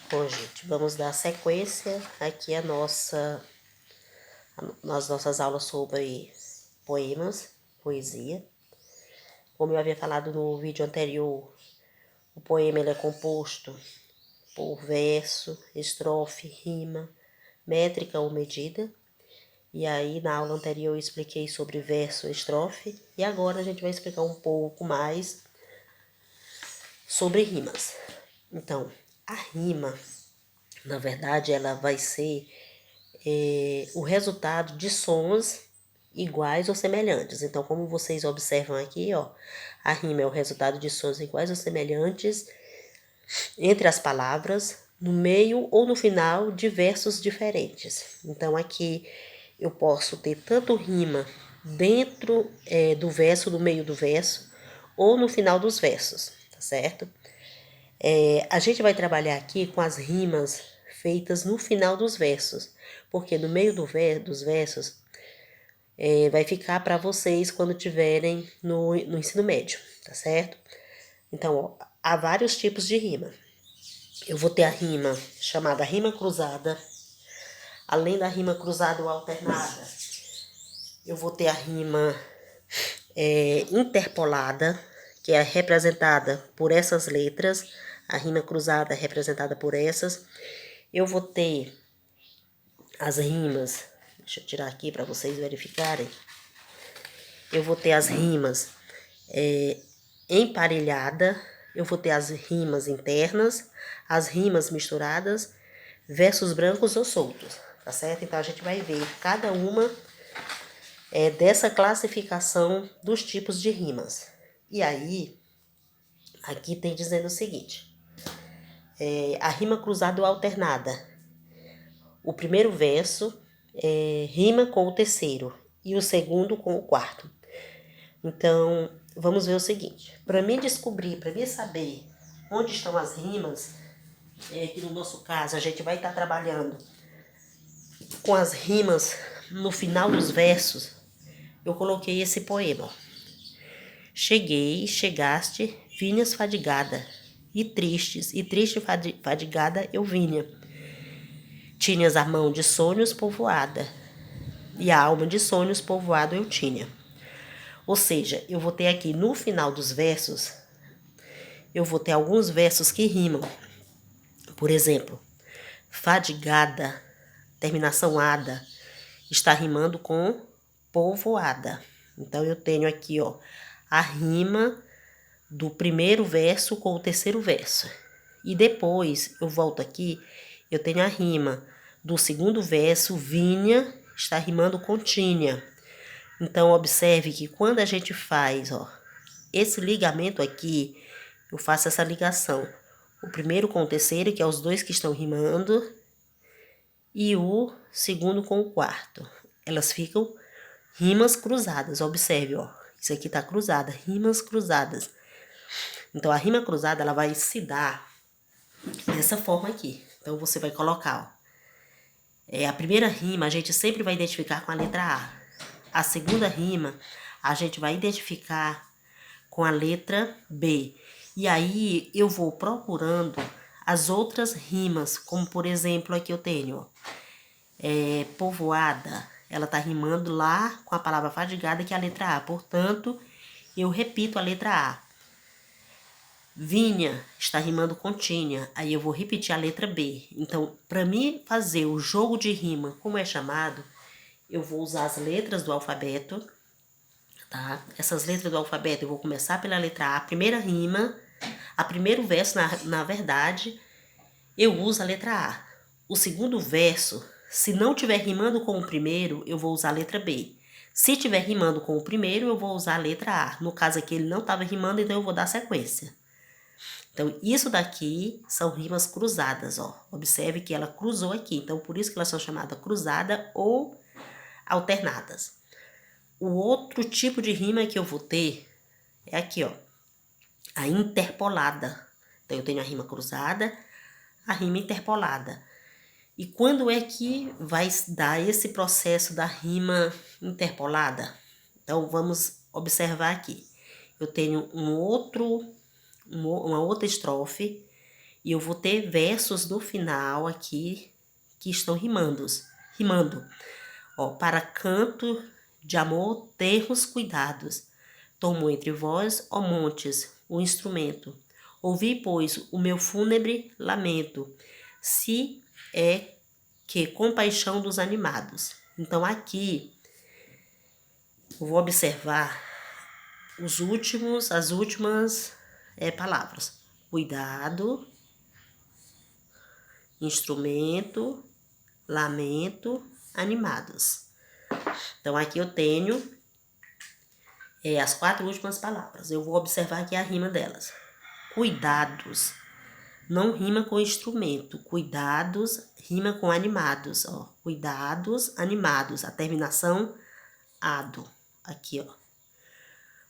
Bom, gente, vamos dar sequência aqui nas nossas aulas sobre poemas, poesia. Como eu havia falado no vídeo anterior, o poema ele é composto por verso, estrofe, rima, métrica ou medida. E aí, na aula anterior, eu expliquei sobre verso, estrofe. E agora a gente vai explicar um pouco mais sobre rimas. Então, a rima, na verdade, ela vai ser o resultado de sons iguais ou semelhantes. Então, como vocês observam aqui, ó, a rima é o resultado de sons iguais ou semelhantes entre as palavras, no meio ou no final de versos diferentes. Então, aqui eu posso ter tanto rima dentro do verso, no meio do verso, ou no final dos versos, tá certo? A gente vai trabalhar aqui com as rimas feitas no final dos versos, porque no meio dos versos vai ficar para vocês quando tiverem no ensino médio, tá certo? Então, ó, há vários tipos de rima. Eu vou ter a rima chamada rima cruzada, além da rima cruzada ou alternada, eu vou ter a rima interpolada, que é representada por essas letras, a rima cruzada é representada por essas. Eu vou ter as rimas, deixa eu tirar aqui para vocês verificarem. Eu vou ter as rimas emparelhada, eu vou ter as rimas internas, as rimas misturadas, versos brancos ou soltos, tá certo? Então a gente vai ver cada uma dessa classificação dos tipos de rimas. E aí, aqui tem dizendo o seguinte, a rima cruzada ou alternada. O primeiro verso rima com o terceiro e o segundo com o quarto. Então, vamos ver o seguinte. Para mim descobrir, para mim saber onde estão as rimas, que no nosso caso a gente vai estar trabalhando com as rimas no final dos versos, eu coloquei esse poema. Cheguei, chegaste, vinhas fadigada, e triste fadigada eu vinha. Tinhas a mão de sonhos povoada, e a alma de sonhos povoado eu tinha. Ou seja, eu vou ter aqui no final dos versos, eu vou ter alguns versos que rimam. Por exemplo, fadigada, terminação ada, está rimando com povoada. Então, eu tenho aqui, ó, a rima do primeiro verso com o terceiro verso. E depois, eu volto aqui, eu tenho a rima do segundo verso, vinha, está rimando com tinha. Então, observe que quando a gente faz, ó, esse ligamento aqui, eu faço essa ligação. O primeiro com o terceiro, que é os dois que estão rimando, e o segundo com o quarto. Elas ficam rimas cruzadas. Observe, ó, isso aqui tá cruzada, rimas cruzadas. Então, a rima cruzada, ela vai se dar dessa forma aqui. Então, você vai colocar, ó, a primeira rima a gente sempre vai identificar com a letra A. A segunda rima a gente vai identificar com a letra B. E aí eu vou procurando as outras rimas, como por exemplo aqui eu tenho, ó, povoada, ela tá rimando lá com a palavra fadigada, que é a letra A. Portanto, eu repito a letra A. Vinha está rimando com tinha, aí eu vou repetir a letra B. Então, para mim fazer o jogo de rima, como é chamado, eu vou usar as letras do alfabeto, tá? Essas letras do alfabeto eu vou começar pela letra A, a primeira rima, a primeiro verso, na verdade, eu uso a letra A. O segundo verso, se não tiver rimando com o primeiro, eu vou usar a letra B. Se tiver rimando com o primeiro, eu vou usar a letra A. No caso aqui, ele não estava rimando, então eu vou dar sequência. Então, isso daqui são rimas cruzadas, ó. Observe que ela cruzou aqui. Então, por isso que elas são chamadas cruzada ou alternadas. O outro tipo de rima que eu vou ter é aqui, ó. A interpolada. Então, eu tenho a rima cruzada, a rima interpolada. E quando é que vai dar esse processo da rima interpolada? Então, vamos observar aqui. Eu tenho uma outra estrofe E eu vou ter versos no final aqui que estão rimando. Ó, para canto de amor, termos cuidados. Tomo entre vós, ó montes, o instrumento. Ouvi, pois, o meu fúnebre lamento, se é que compaixão dos animados. Então, aqui, eu vou observar as últimas palavras. Cuidado, instrumento, lamento, animados. Então, aqui eu tenho as 4 últimas palavras. Eu vou observar aqui a rima delas. Cuidados. Não rima com instrumento. Cuidados rima com animados. Ó. Cuidados, animados. A terminação, ado. Aqui, ó.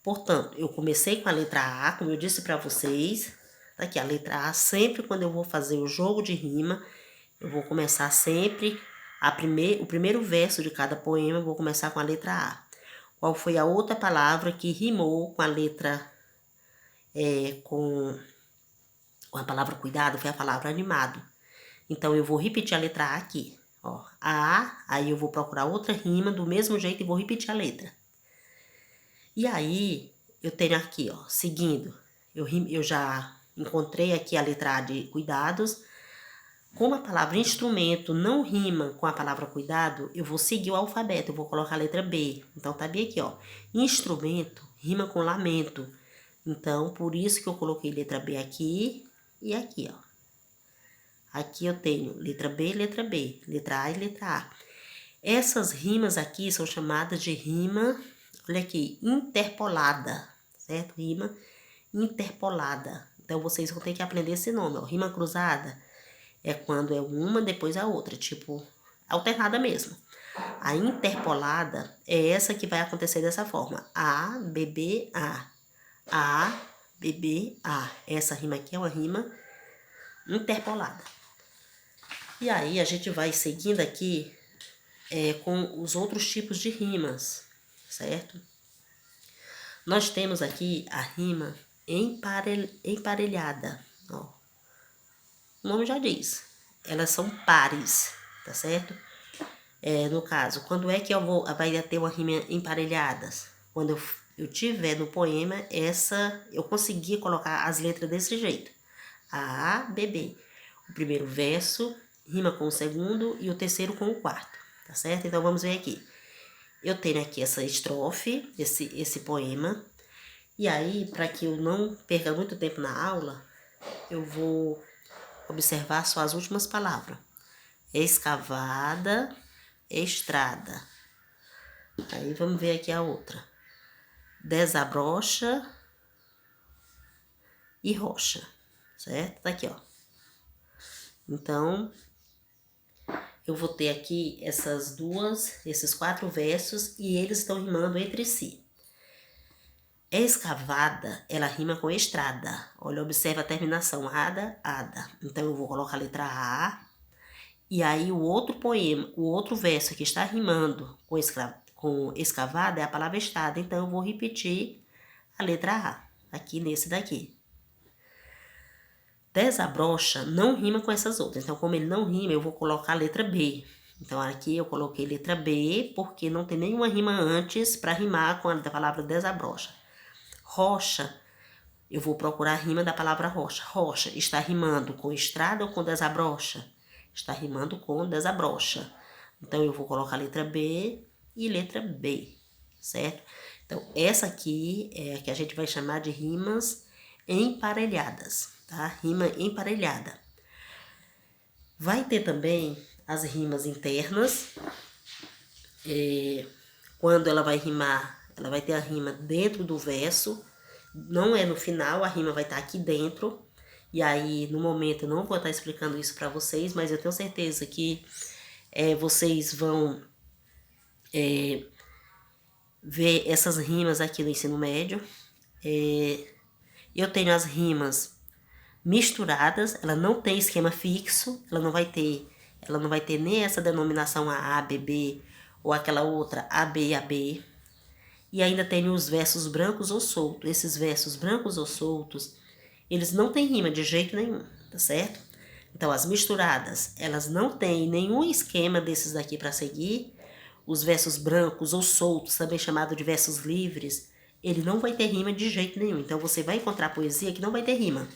Portanto, eu comecei com a letra A, como eu disse para vocês. Aqui, a letra A, sempre quando eu vou fazer o jogo de rima, eu vou começar sempre o primeiro verso de cada poema, eu vou começar com a letra A. Qual foi a outra palavra que rimou com a letra com a palavra cuidado? Foi a palavra animado. Então, eu vou repetir a letra A aqui. Ó, A, aí eu vou procurar outra rima do mesmo jeito e vou repetir a letra. E aí, eu tenho aqui, ó, seguindo, eu já encontrei aqui a letra A de cuidados. Como a palavra instrumento não rima com a palavra cuidado, eu vou seguir o alfabeto, eu vou colocar a letra B. Então, tá bem aqui, ó. Instrumento rima com lamento. Então, por isso que eu coloquei letra B aqui e aqui, ó. Aqui eu tenho letra B, letra A e letra A. Essas rimas aqui são chamadas de rima, olha aqui, interpolada, certo? Rima interpolada. Então, vocês vão ter que aprender esse nome, ó. Rima cruzada é quando é uma, depois a outra, tipo, alternada mesmo. A interpolada é essa que vai acontecer dessa forma. A, B, B, A. A, B, B, A. Essa rima aqui é uma rima interpolada. E aí, a gente vai seguindo aqui com os outros tipos de rimas, certo? Nós temos aqui a rima emparelhada, ó. O nome já diz, elas são pares, tá certo? No caso, quando é que vai ter uma rima emparelhadas? Quando eu tiver no poema, eu consegui colocar as letras desse jeito. A, B, B. O primeiro verso rima com o segundo e o terceiro com o quarto, tá certo? Então, vamos ver aqui. Eu tenho aqui essa estrofe, esse poema. E aí, para que eu não perca muito tempo na aula, eu vou observar só as últimas palavras. Escavada, estrada. Aí vamos ver aqui a outra. Desabrocha e rocha, certo? Tá aqui, ó. Então, eu vou ter aqui esses 4 versos e eles estão rimando entre si. Escavada, ela rima com estrada. Olha, observa a terminação, ada, ada. Então, eu vou colocar a letra A. E aí, o outro poema, o outro verso que está rimando com escavada é a palavra estrada. Então, eu vou repetir a letra A, aqui nesse daqui. Desabrocha não rima com essas outras. Então, como ele não rima, eu vou colocar a letra B. Então, aqui eu coloquei letra B, porque não tem nenhuma rima antes para rimar com a palavra desabrocha. Rocha, eu vou procurar a rima da palavra rocha. Rocha está rimando com estrada ou com desabrocha? Está rimando com desabrocha. Então, eu vou colocar a letra B e letra B, certo? Então, essa aqui é a que a gente vai chamar de rimas emparelhadas, tá? Rima emparelhada. Vai ter também as rimas internas. Quando ela vai rimar, ela vai ter a rima dentro do verso. Não é no final, a rima vai estar aqui dentro. E aí, no momento, eu não vou estar explicando isso para vocês, mas eu tenho certeza que vocês vão ver essas rimas aqui no ensino médio. Eu tenho as rimas misturadas, ela não tem esquema fixo, ela não vai ter nem essa denominação A, B, B, ou aquela outra A, B, A, B. E ainda tem os versos brancos ou soltos. Esses versos brancos ou soltos, eles não têm rima de jeito nenhum. tá certo? Então, as misturadas, elas não têm nenhum esquema desses daqui para seguir. Os versos brancos ou soltos, também chamado de versos livres, ele não vai ter rima de jeito nenhum. Então, você vai encontrar poesia que não vai ter rima.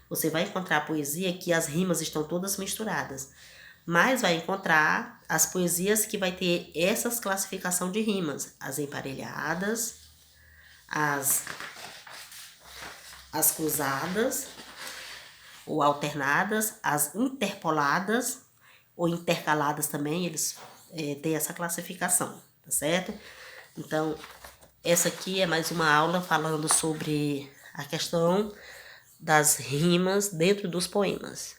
Você vai encontrar poesia que as rimas estão todas misturadas. Mas vai encontrar as poesias que vai ter essas classificação de rimas. As emparelhadas, as cruzadas ou alternadas, as interpoladas ou intercaladas também, eles têm essa classificação, tá certo? Então, essa aqui é mais uma aula falando sobre a questão das rimas dentro dos poemas.